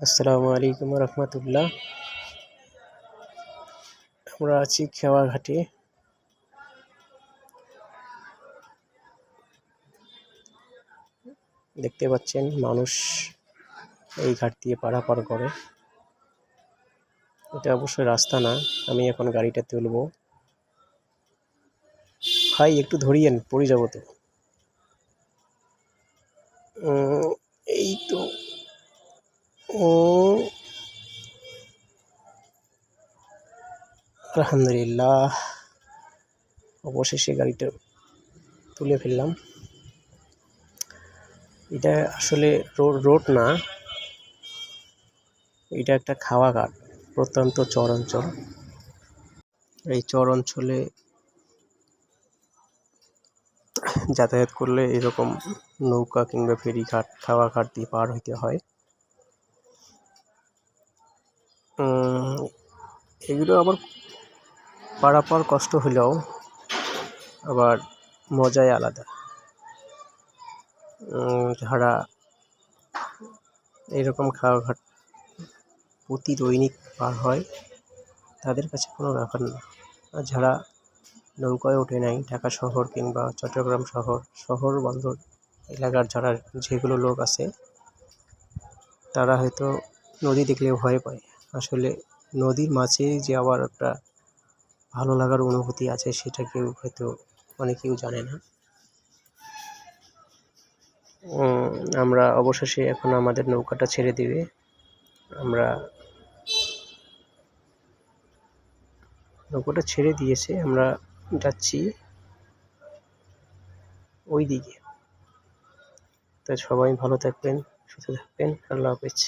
আসসালামু আলাইকুম রহমতুল্লাহ। আমরা আছি খেওয়া ঘাটে। দেখতে পাচ্ছেন মানুষ এই ঘাট দিয়ে পারাপার করে। এটা অবশ্যই রাস্তা না। আমি এখন গাড়িটা তুলবো। ভাই একটু ধরিয়েন, পড়ে যাবো তো। এই তো আলহামদুলিল্লাহ, অবশেষে গাড়িটা তুলে ফেললাম। এটা আসলে রোড না, এটা একটা খাওয়া ঘাট, প্রত্যন্ত চর অঞ্চল। এই চর অঞ্চলে যাতায়াত করলে এরকম নৌকা কিংবা ফেরিঘাট, খাওয়া ঘাট দিয়ে পার হইতে হয়। এগুলো আবার পারাপার কষ্ট হলেও আবার মজাই আলাদা। যারা এরকম খাওয়া ঘাট প্রতি দৈনিক পার হয় তাদের কাছে কোনো ব্যাপার না। আর যারা নৌকায় ওঠে নাই, ঢাকা শহর কিংবা চট্টগ্রাম শহর বন্দর এলাকার যারা যেগুলো লোক আছে, তারা হয়তো নদী দেখলে ভয় পায়। আসলে নদীর মাঝে যে আবার একটা ভালো লাগার অনুভূতি আছে, সেটা কেউ হয়তো অনেকেও জানে না। আমরা অবশেষে এখন আমাদের নৌকাটা ছেড়ে দিবে। নৌকাটা ছেড়ে দিয়েছে, আমরা যাচ্ছি ওই দিকে। তাই সবাই ভালো থাকবেন, সুস্থ থাকবেন। আল্লাহ হাফেজ।